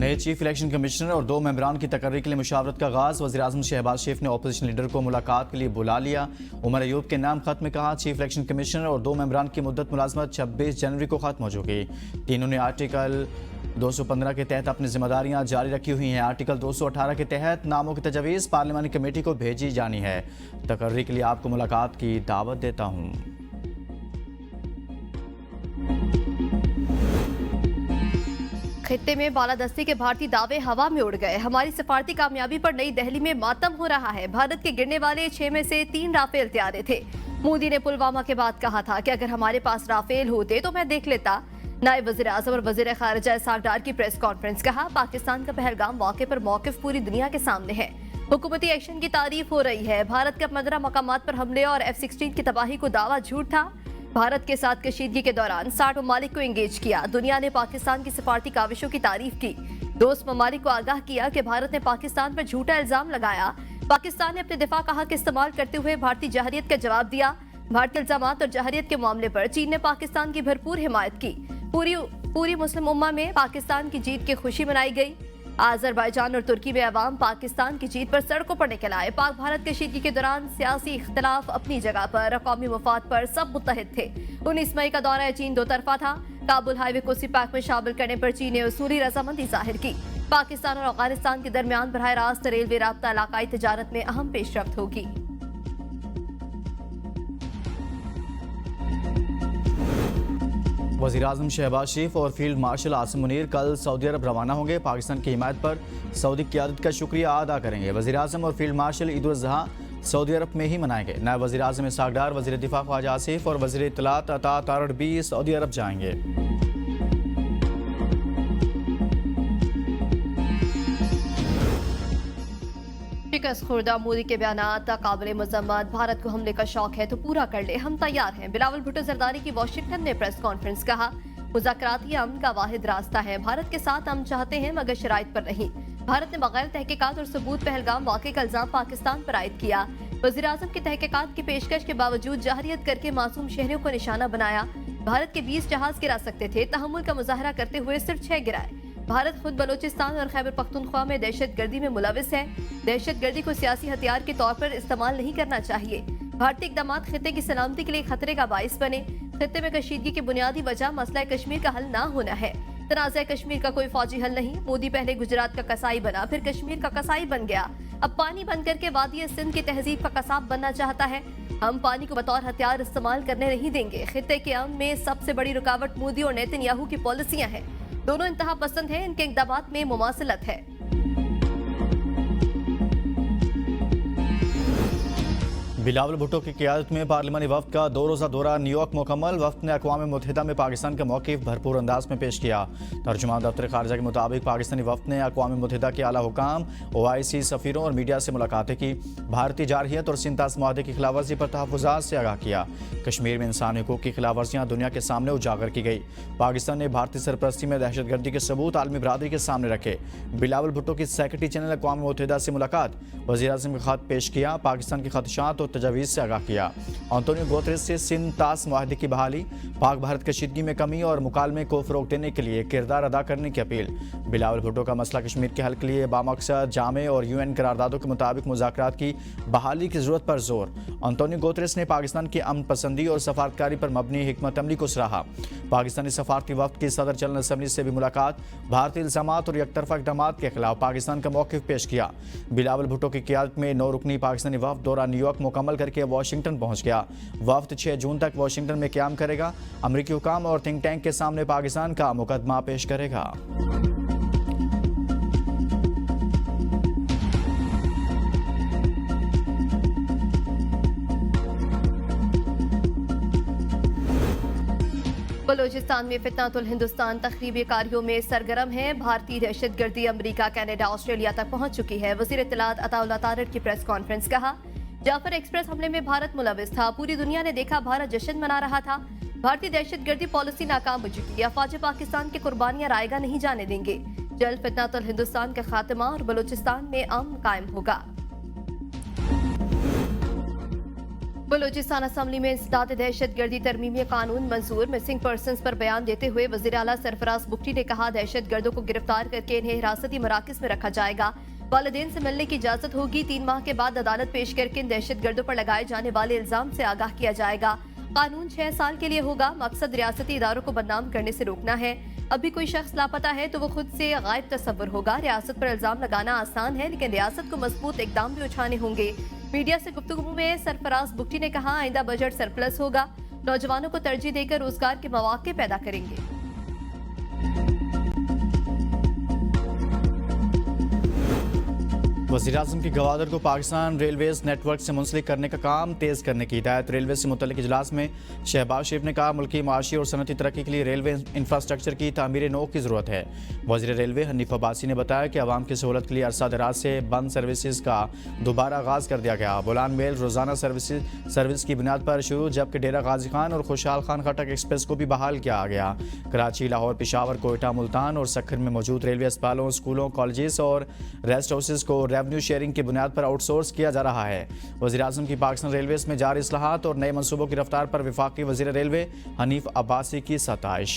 नए chief election commissioner और 2 मेंबरान की तकर्री के लिए मुशावरत का आगाज। वज़ीर-ए-आज़म शहबाज शरीफ ने अपोजिशन लीडर को मुलाकात के लिए बुला लिया। उमर अयूब के नाम खत में कहा, चीफ इलेक्शन कमिश्नर और 2 मेंबरान की मुद्दत मुलाजमत 26 जनवरी को खत्म हो चुकी। तीनों ने आर्टिकल 215 के तहत अपनी जिम्मेदारियां जारी रखी हुई हैं। आर्टिकल 218 के तहत नामों की तजवीज़ पार्लिमानी कमेटी को भेजी जानी है। तकर्री के लिए आपको मुलाकात की दावत देता हूँ। खित्ते में बालादस्ती के भारतीय दावे हवा में उड़ गए। हमारी सफारती कामयाबी पर नई दिल्ली में मातम हो रहा है। भारत के गिरने वाले 6 में से 3 राफेल तैयारे थे। मोदी ने पुलवामा के बाद कहा था कि अगर हमारे पास राफेल होते तो मैं देख लेता। नायब वज़ीर आज़म और वज़ीर ख़ारिजा इस्हाक़ डार की प्रेस कॉन्फ्रेंस। कहा, पाकिस्तान का पहलगाम वाक़े पर मौक़िफ़ पूरी दुनिया के सामने है। हुकूमती एक्शन की तारीफ हो रही है। भारत के 15 मकामात पर हमले और F-16 की तबाही को दावा झूठ था। भारत के साथ कशीदगी के दौरान 60 ममालिक को एंगेज किया। दुनिया ने पाकिस्तान की सफारती काविशों की तारीफ की। दोस्त ममालिक को आगाह किया कि भारत ने पाकिस्तान पर झूठा इल्जाम लगाया। पाकिस्तान ने अपने दिफा का हक इस्तेमाल करते हुए भारतीय जहरियत का जवाब दिया। भारतीय इल्जामात और जहरियत के मामले पर चीन ने पाकिस्तान की भरपूर हिमायत की। पूरी मुस्लिम उम्मा में पाकिस्तान की जीत की खुशी मनाई गई। अजरबैजान और तुर्की में अवाम पाकिस्तान की जीत पर सड़कों पर निकल आए। पाक भारत कशीदगी के दौरान सियासी इख्तलाफ अपनी जगह पर, कौमी मफाद पर सब मुत्तहिद थे। 19 मई का दौरा चीन 2 तरफा था। काबुल हाईवे को सिपैक में शामिल करने पर चीन ने उसूली रजामंदी जाहिर की। पाकिस्तान और अफगानिस्तान के दरमियान बराह रास्त रेलवे राब्ता इलाकाई तजारत में अहम पेशरफ्त होगी। वज़ीर-ए-आज़म शहबाज शरीफ और फील्ड मार्शल आसिम मुनीर कल सऊदी अरब रवाना होंगे। पाकिस्तान की हिमायत पर सऊदी क़यादत का शुक्रिया अदा करेंगे। वज़ीर-ए-आज़म और field marshal Eid ul Zuha Saudi अरब में ही मनाएंगे। नायब वज़ीर-ए-आज़म इस्हाक़ डार, वज़ीर दिफ़ा ख्वाजा आसिफ और वज़ीर इत्तलात अता तारड़ भी सऊदी अरब जाएंगे। शिकस्त खुर्दा मोदी के बयानात काबिल मज़म्मत। भारत को हमले का शौक है तो पूरा कर ले, हम तैयार हैं। बिलावल भुट्टो ज़रदारी की वाशिंगटन में प्रेस कॉन्फ्रेंस। कहा, मुज़ाकराती अमन का वाहिद रास्ता है। भारत के साथ अमन चाहते हैं मगर शराइत पर नहीं। भारत ने बगैर तहकीकात और सबूत पहलगाम वाक़े का इल्जाम पाकिस्तान पर आयद किया। वज़ीर-ए-आज़म की तहकीकात की पेशकश के बावजूद जहरियत करके मासूम शहरियों को निशाना बनाया। भारत के 20 जहाज गिरा सकते थे। तहम्मुल का मुजाहरा करते हुए सिर्फ 6 गिराए। भारत खुद बलोचिस्तान और खैबर पख्तूनख्वा में दहशतगर्दी में मुलविस है। दहशतगर्दी को सियासी हथियार के तौर पर इस्तेमाल नहीं करना चाहिए। भारतीय इक़दामात खित्ते की सलामती के लिए खतरे का बाइस बने। खित्ते में कशीदगी की बुनियादी वजह मसला कश्मीर का हल ना होना है। तनाज़ा कश्मीर का कोई फौजी हल नहीं। मोदी पहले गुजरात का कसाई बना, फिर कश्मीर का कसाई बन गया। अब पानी बंद करके वादी सिंध की तहजीब का कसाब बनना चाहता है। हम पानी को बतौर हथियार इस्तेमाल करने नहीं देंगे। खित्ते के अमन में सबसे बड़ी रुकावट मोदी और नेतन्याहू की पॉलिसियां हैं। दोनों इंतहा पसंद हैं। इनके इक़दामात में मुमासिलत है। बिलावल भुट्टो की क़यादत में पार्लिमानी वफ़द का 2 रोज़ा दौरा न्यूयॉर्क मुकम्मल। वफ़द ने अक़वाम मुत्तहिदा में पाकिस्तान का मौक़िफ़ भरपूर अंदाज में पेश किया। तर्जुमान दफ्तर ख़ारिजा के मुताबिक पाकिस्तानी वफ़द ने अक़वाम मुत्तहिदा के आला हुकाम, OIC सफ़ीरों और मीडिया से मुलाकातें की। भारतीय जारहियत और सिंतास मुआहदे की खिलाफवर्जी पर तहफ़्फ़ुज़ात से आगाह किया। कश्मीर में इंसानी हुकूक़ की खिलाफवर्जियाँ दुनिया के सामने उजागर की गई। पाकिस्तान ने भारतीय सरपरस्ती में दहशतगर्दी के सबूत आलमी बरादरी के सामने रखे। बिलावल भुट्टो की सेक्रेटरी जनरल अक़वाम मुत्तहिदा से मुलाकात। वज़ीर-ए-आज़म का ख़त पेश किया। पाकिस्तान के ख़दशात और तजावीज़ से आगाह किया। एंटोनियो गुतेरेस से सिंध-तास मुआहदे की बहाली, पाक भारत कशीदगी में कमी और मुकालमे को फ़रोग़ देने के लिए किरदार अदा करने की अपील। बिलावल भुट्टो का मसला कश्मीर के हल के लिए बामकसद जामे और UN करारदादों के मुताबिक मुज़ाकरात की बहाली की ज़रूरत पर जोर। एंटोनियो गुतेरेस ने पाकिस्तान की अमन पसंदी और सफारतकारी पर मबनी हिकमत अमली को सराहा। पाकिस्तानी सफारती वफ़द की सदर जनरल असम्बली से भी मुलाकात। भारतीय इल्ज़ामात और एकतरफ़ा इक़दामात के खिलाफ पाकिस्तान का मौक़िफ़ पेश किया। बिलावल भुट्टो की क़यादत में 9 रुकनी पाकिस्तानी वफ़द दौरा न्यूयॉर्क मुकम्मल करके वाशिंगटन पहुँच गया। वफ़द 6 जून तक वाशिंगटन में क़याम करेगा। अमरीकी हुकाम और थिंक टैंक के सामने पाकिस्तान का मुकदमा पेश करेगा। बलोचिस्तान में फितनातुल हिंदुस्तान तखरीबी कार्यों में सरगर्म है। भारतीय दहशतगर्दी अमरीका, कनाडा, ऑस्ट्रेलिया तक पहुंच चुकी है। वज़ीर इत्तलात अता तारड़ की प्रेस कॉन्फ्रेंस। कहा, जाफर एक्सप्रेस हमले में भारत मुलविस था। पूरी दुनिया ने देखा, भारत जश्न मना रहा था। भारतीय दहशतगर्दी पॉलिसी नाकाम हो चुकी है। अफवाज पाकिस्तान की कुर्बानियां रायगा नहीं जाने देंगे। जल्द फितनातुल हिंदुस्तान का खात्मा और बलोचिस्तान में अमन कायम होगा। बलूचिस्तान असम्बली में इंसदाद दहशतगर्दी तरमीमी कानून मंजूर। मिसिंग पर्सनस पर बयान देते हुए वज़ीर आला सरफराज बुगटी ने कहा, दहशतगर्दों को गिरफ्तार करके इन्हें हिरासती मराकज़ में रखा जाएगा। वालिदैन से मिलने की इजाजत होगी। 3 माह के बाद अदालत पेश करके इन दहशतगर्दों पर लगाए जाने वाले इल्जाम से आगाह किया जाएगा। कानून 6 साल के लिए होगा। मकसद रियासती इदारों को बदनाम करने से रोकना है। अभी कोई शख्स लापता है तो वो खुद से गायब तस्वुर होगा। रियासत पर इल्जाम लगाना आसान है, लेकिन रियासत को मजबूत इकदाम भी उठाने होंगे। मीडिया से गुफ्तगू में सरफराज बुगटी ने कहा, आइंदा बजट सरप्लस होगा। नौजवानों को तरजीह देकर रोजगार के मौके पैदा करेंगे। वज़ीर-ए-आज़म की गवादर को पाकिस्तान रेलवेज नेटवर्क से मुंसलिक करने का काम तेज़ करने की हिदायत। रेलवे से मुतल्लिक इजलास में शहबाज शरीफ ने कहा, मुल्की माशी और सनती तरक्की के लिए रेलवे इंफ्रास्ट्रक्चर की तामीर नौ की ज़रूरत है। वज़ीर रेलवे हनीफ अब्बासी ने बताया कि आवाम की सहूलत के लिए अरसा दराज से बंद सर्विसेज का दोबारा आगाज़ कर दिया गया। बोलान मेल रोज़ाना सर्विस की बुनियाद पर शुरू, जबकि डेरा गाजी खान और खुशहाल खान खटक एक्सप्रेस को भी बहाल किया गया। कराची, लाहौर, पेशावर, कोयटा, मुल्तान और सक्खर में मौजूद रेलवे अस्पतालों, स्कूलों, कॉलेजेस और रेस्ट हाउसेज को रेवेन्यू शेयरिंग की बुनियाद पर आउटसोर्स किया जा रहा है। वज़ीर-ए-आज़म की पाकिस्तान रेलवेज में जारी इस्लाहात और नए मनसूबों की रफ्तार पर वफाकी वज़ीर रेलवे हनीफ अब्बासी की सताइश।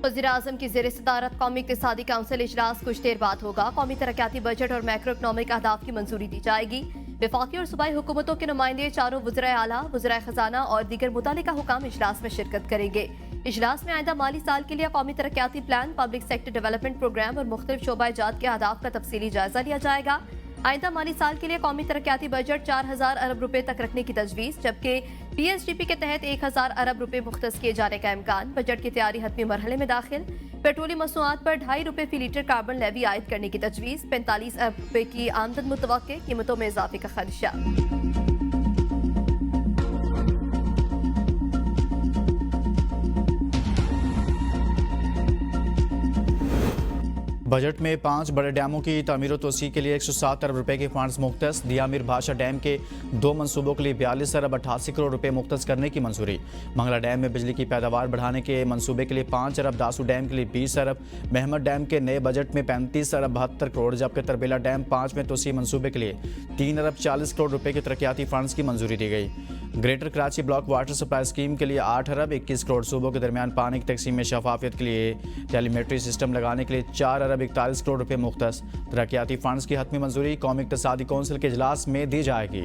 वज़ीर-ए-आज़म की ज़ेर सदारत कौमी इक़्तिसादी काउंसिल इजलास कुछ देर बाद होगा। कौमी तरक्याती बजट और मैक्रो इकनॉमिक अहदाफ की मंजूरी दी जाएगी। वफाकी और सूबाई हुकूमतों के नुमाइंदे, चारों वज़राए आला, वज़राए खजाना और दीगर मुतालिका हुकाम इजलास में शिरकत करेंगे। इजलास में आइंदा माली साल के लिए कौमी तरक्याती plan, public sector development programme और मुख्तलिफ शोबा जात के अहदाफ का तफसीली जायजा लिया जाएगा। आइंदा माली साल के लिए कौमी तरक्याती बजट 4000 अरब रुपए तक रखने की तजवीज़, जबकि PSDP के तहत 1000 अरब रुपए मुख्तस किए जाने का इम्कान। बजट की तैयारी हतमी मरहले में दाखिल। पेट्रोलियम मसनूआत पर 2.5 रुपए फी लीटर कार्बन लेवी आयद करने की तजवीज़। 45 अरब रुपए की आमदन मुतवक्के, कीमतों में इजाफे का खदशा। बजट में 5 बड़े डैमों की तामीर और तोसी के लिए 107 अरब रुपए के फंड्स मुख्तस। दिया मीर भाषा डैम के 2 मनसूबों के लिए 42 अरब 88 करोड़ रुपए मुख्तस करने की मंजूरी। मंगला डैम में बिजली की पैदावार बढ़ाने के मंसूबे के लिए 5 अरब, दासू डैम के लिए 20 अरब, महमद डैम के नए बजट में 35 अरब 72 करोड़, जबकि तरबेला डैम 5 में तोसी मंसूबे के लिए 3 अरब 40 करोड़ रुपए के तरक्याती फंड्स की मंजूरी दी गई। Greater Karachi block water supply scheme के लिए 8 अरब 21 करोड़, सूबों के दरमियान पानी की तकसीम में शफाफियत के लिए टेलीमेट्री सिस्टम लगाने के लिए 4 अरब 41 करोड़ रुपए मुख्तस। तरक्याती फंड्स की हतमी मंजूरी कौमी इक़्तिसादी कौंसिल के इजलास में दी जाएगी।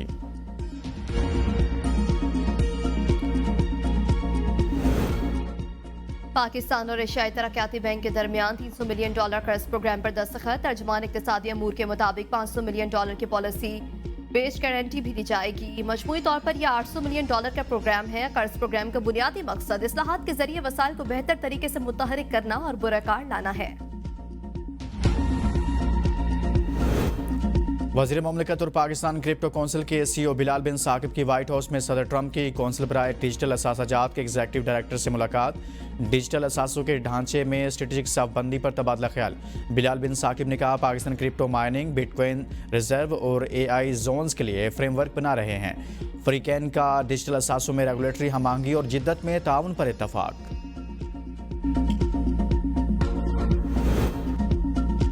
पाकिस्तान और एशियाई तरक्याती बैंक के दरमियान $300 मिलियन कर्ज प्रोग्राम पर दस्तखत। तर्जुमान इक़्तिसादी अमूर के मुताबिक $500 मिलियन की पॉलिसी बेस्ड गारंटी भी दी जाएगी। मजमूई तौर पर यह $800 मिलियन का प्रोग्राम है। कर्ज प्रोग्राम का बुनियादी मकसद इस्लाहात के जरिए वसाइल को बेहतर तरीके से मुतहरिक करना और बुरकार लाना है। वज़ीर ममलिकत और पाकिस्तान क्रिप्टो कौंसिल के CEO बिलाल बिन साकिब की व्हाइट हाउस में सदर ट्रंप की कौंसिल बराए डिजिटल असासाजात के एग्जीक्यूटिव डायरेक्टर से मुलाकात। डिजिटल असासों के ढांचे में स्ट्रेटेजिक साफबंदी पर तबादला ख्याल। बिलाल बिन साकिब ने कहा, Pakistan crypto mining, bitcoin reserve और AI जोन्स के लिए फ्रेमवर्क बना रहे हैं। फ्रीकैन का डिजिटल असासों में रेगुलेटरी हमआहंगी और जिद्दत में ताउन पर इत्तफाक।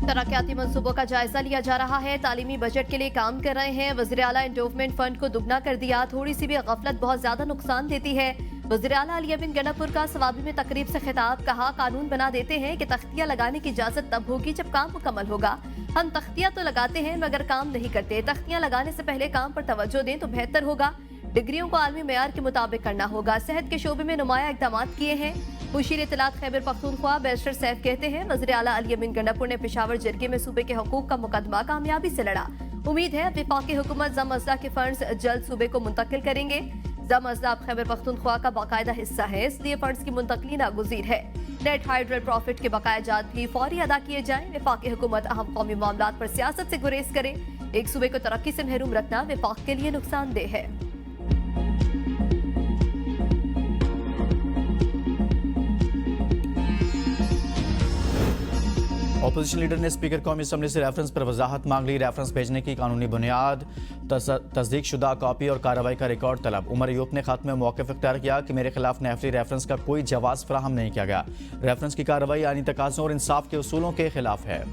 तरक्याती मंसूबों का जायजा लिया जा रहा है। तालीमी बजट के लिए काम कर रहे हैं। वज़ीर आला एंडोवमेंट फंड को दुगना कर दिया। थोड़ी सी भी गफलत बहुत ज्यादा नुकसान देती है। वज़ीर आला अली बिन गंडापुर का सवाबी में तकरीब से खिताब। कहा, कानून बना देते हैं कि तख्तियां लगाने की इजाजत तब होगी जब काम मुकम्मल होगा। हम तख्तियां तो लगाते हैं मगर काम नहीं करते। तख्तियां लगाने से पहले काम पर तवज्जो दें तो बेहतर होगा। डिग्रियों को आलमी मेयार के मुताबिक करना होगा। सेहत के शोबे में नुमाया इकदाम किए हैं। मुशीर इत्तलात खैबर पख्तूनख्वा बैरिस्टर सैफ कहते हैं, वज़ीर आला अली बिन गंडापुर ने पेशावर जरगे में सूबे के हकूक का मुकदमा कामयाबी से लड़ा। उम्मीद है वफाकी हुकूमत जम अजला के फंड्स जल्द सूबे को मुंतकिल करेंगे। जम अजला अब खैबर पख्तूनख्वा का बाकायदा हिस्सा है, इसलिए फंड्स की मुंतकली नागुज़ीर है। नेट हाइड्रल प्रॉफिट के बकाया जात भी फौरी अदा किए जाएं। वफाकी हुकूमत अहम कौमी मामलात पर सियासत से गुरेज करे। एक सूबे को तरक्की से महरूम रखना वफाक के लिए नुकसानदेह है। अपोजिशन लीडर ने स्पीकर कौमी असम्बली से रेफरेंस पर वजाहत मांग ली। रेफरेंस भेजने की कानूनी बुनियाद, तस्दीक शुदा कॉपी और कार्रवाई का रिकॉर्ड तलब। उमर अयूब ने खात्मे में मौक़िफ़ इख्तियार किया कि मेरे खिलाफ नेफली रेफरेंस का कोई जवाब फराहम नहीं किया गया। रेफरेंस की कार्रवाई आईनी तकाज़ों और इंसाफ के उसूलों के खिलाफ है।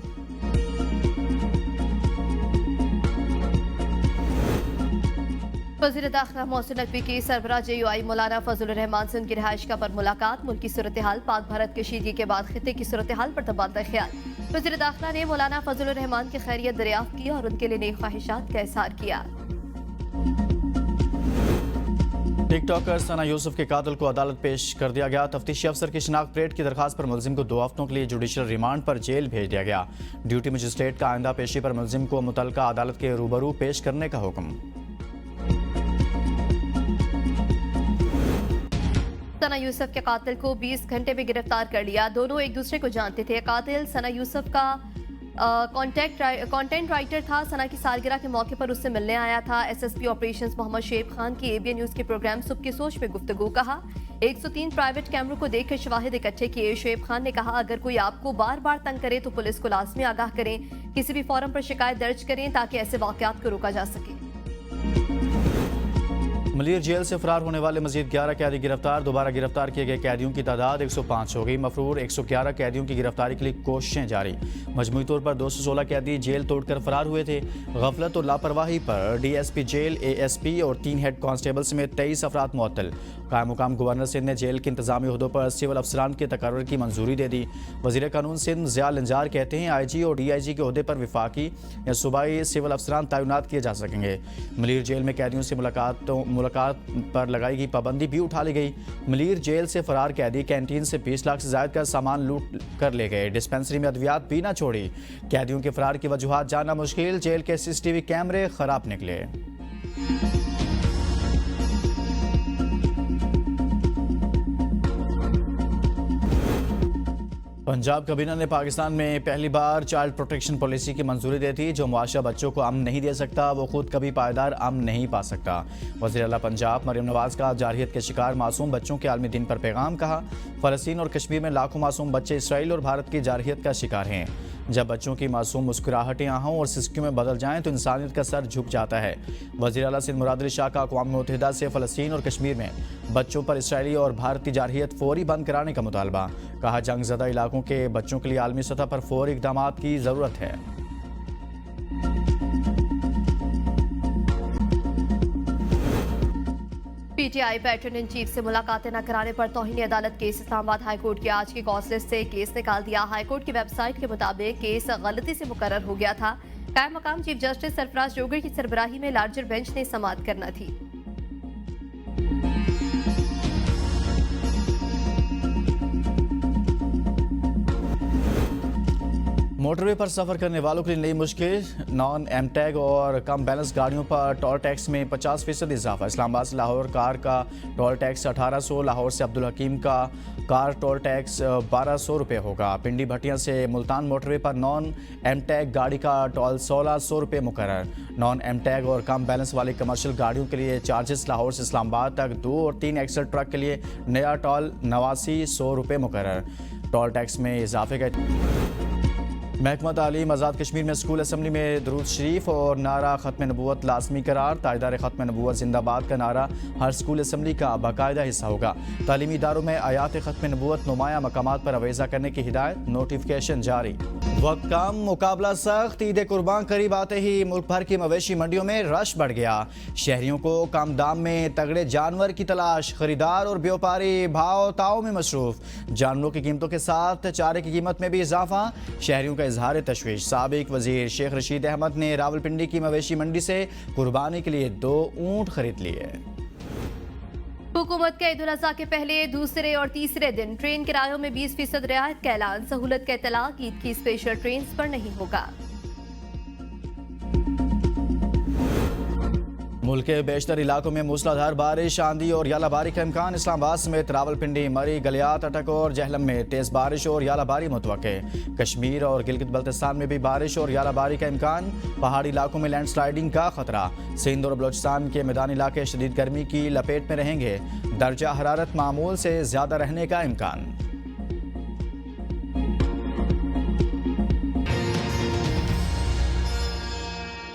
वज़ीर दाखिला मोहसिन नकवी की सरबराह JUI मौलाना फजल रहमान से उनकी रिहाइशगाह पर मुलाकात। मुल्क की सूरत हाल, पाक भारत कशीदगी के बाद खित्ते की सूरत हाल पर तबादला ख्याल। वज़ीर दाखिला ने मौलाना फजल रहमान की खैरियत दरियाफ्त की और उनके लिए नेक ख्वाहिशात का इज़हार किया। टिकटॉकर सना यूसुफ के कातिल को अदालत पेश कर दिया गया। तफ्तीशी अफसर की शिनाख्त परेड की दरखास्त पर मुलजिम को 2 हफ्तों के लिए जुडिशल रिमांड पर जेल भेज दिया गया। ड्यूटी मजिस्ट्रेट का आइंदा पेशी पर मुलजिम को मुतल्लिका अदालत के रूबरू पेश करने का हुक्म। सना यूसुफ के कातिल को 20 घंटे में गिरफ्तार कर लिया। दोनों एक दूसरे को जानते थे। कातिल सना यूसुफ का कंटेंट राइटर था। सना की सालगिरह के मौके पर उससे मिलने आया था। SSP ऑपरेशंस मोहम्मद शेब खान की ABN न्यूज के प्रोग्राम सुबह की सोच में गुफ्तगू। कहा 103 प्राइवेट कैमरों को देखकर शवाहिद इकट्ठे किए। शेब खान ने कहा अगर कोई आपको बार बार तंग करे तो पुलिस को लाजमी आगाह करें। किसी भी फोरम पर शिकायत दर्ज करें ताकि ऐसे वाकयात को रोका जा सके। मलिर जेल से फरार होने वाले मजीद 11 कैदी गिरफ्तार। दोबारा गिरफ्तार किए गए कैदियों की तादाद 105 हो गई। मफरूर 111 कैदियों की गिरफ्तारी के लिए कोशिशें जारी। मजमूई तौर पर 216 कैदी जेल तोड़कर फरार हुए थे। गफलत और लापरवाही पर DSP जेल, ASP और 3 हेड कांस्टेबल समेत 23 अफराद मुअत्तल। कायम मुकाम गवर्नर सिंध ने जेल के इंतजामी ओहदों पर सिविल अफसरान के तकर्रुर की मंजूरी दे दी। वजीर कानून सिंध ज़िया लंजार कहते हैं IG और DIG के ओहदे पर विफाकी या सूबाई सिविल अफसरान तैनात किए जा सकेंगे। मलिर जेल में कैदियों से मुलाकात पर लगाई गई पाबंदी भी उठा ली गई। मलिर जेल से फरार कैदी कैंटीन से 20 लाख से ज्यादा का सामान लूट कर ले गए। डिस्पेंसरी में अद्वियात भी न छोड़ी। कैदियों के फरार की वजूहात जानना मुश्किल। जेल के CCTV कैमरे खराब निकले। पंजाब कैबिनेट ने पाकिस्तान में पहली बार चाइल्ड प्रोटेक्शन पॉलिसी की मंजूरी दे दी। जो मुआशरा बच्चों को अमन नहीं दे सकता वो खुद कभी पायदार अमन नहीं पा सकता। वज़ीर आला पंजाब मरियम नवाज का जारहियत के शिकार मासूम बच्चों के आलमी दिन पर पैगाम। कहा फ़लस्तीन और कश्मीर में लाखों मासूम बच्चे इसराइल और भारत की जारहियत का शिकार हैं। जब बच्चों की मासूम मुस्कुराहटें आहों और सिस्कियों में बदल जाएं तो इंसानियत का सर झुक जाता है। वज़ीर आला सिंध मुराद अली शाह का अक़वाम मुत्तहिदा से फ़लस्तीन और कश्मीर में बच्चों पर इसराइली और भारतीय जारहियत फौरी बंद कराने का मुतालबा। कहा जंग ज़दा इलाकों के बच्चों के लिए आलमी सतह पर फौरी इक़दाम की ज़रूरत है। PTI पैटर्न इन चीफ से मुलाकातें न कराने पर तौहीन अदालत केस। इस्लामाबाद हाई कोर्ट की आज की कॉज लिस्ट से केस निकाल दिया। हाई कोर्ट की वेबसाइट के मुताबिक केस गलती से मुकर्रर हो गया था। कायम मकाम चीफ जस्टिस सरफराज जोगर की सरबराही में लार्जर बेंच ने समाअत करना थी। मोटरवे पर सफर करने वालों के लिए नई मुश्किल। नॉन एमटैग और कम बैलेंस गाड़ियों पर टोल टैक्स में 50% इजाफा। इस्लामाबाद से लाहौर कार का टोल टैक्स 1800, लाहौर से अब्दुल हकीम का कार टोल टैक्स 1200 रुपये होगा। पिंडी भटिया से मुल्तान मोटरवे पर नॉन एमटैग गाड़ी का टोल 1600 रुपये मुकर्रर। नॉन एमटैग और कम बैलेंस वाली कमर्शियल गाड़ियों के लिए चार्जेस लाहौर से इस्लामाबाद तक 2 और 3 एक्सल ट्रक के लिए नया टोल 8900 रुपये मुकर्रर। टोल टैक्स में इजाफे का महकमा तालीम आज़ाद कश्मीर में स्कूल असम्बली में दुरूद शरीफ और नारा ख़त्म नबूवत लाजमी करार। तायदार ख़त्म नबूवत जिंदाबाद का नारा हर स्कूल असम्बली का बाकायदा हिस्सा होगा। तालीमी इदारों में आयात ख़त्म नबूवत नुमाया मकामात पर अवेज़ा करने की हिदायत। नोटिफिकेशन जारी। वक्त कम, मुकाबला सख्त। ईद कुर्बान करीब आते ही मुल्क भर की मवेशी मंडियों में रश बढ़ गया। शहरियों को कम दाम में तगड़े जानवर की तलाश। खरीदार और व्यापारी भाव ताव में मसरूफ। जानवरों की कीमतों के साथ चारे की कीमत में भी इजाफा। शहरियों का इजहार तशवीश। साबिक वजीर शेख रशीद अहमद ने रावलपिंडी की मवेशी मंडी से कुर्बानी के लिए 2 ऊंट खरीद लिए। हुकूमत के ईद उल अज़हा के पहले, दूसरे और तीसरे दिन ट्रेन किरायों में 20% रियायत का ऐलान। सहूलत का इतलाक ईद की स्पेशल ट्रेन पर नहीं होगा। मुल्क के बेशतर इलाकों में मूसलाधार बारिश, आंधी और यालाबारी का इम्कान। इस्लामाबाद समेत रावलपिंडी, मरी, गलियात, अटक और जहलम में तेज बारिश और यालाबारी मुतवक्के। कश्मीर और गिलगित बल्तिस्तान में भी बारिश और यालाबारी का इम्कान। पहाड़ी इलाकों में लैंडस्लाइडिंग का खतरा। सिंध और बलोचिस्तान के मैदानी इलाके शदीद गर्मी की लपेट में रहेंगे। दर्जा हरारत मामूल से ज्यादा रहने का इम्कान।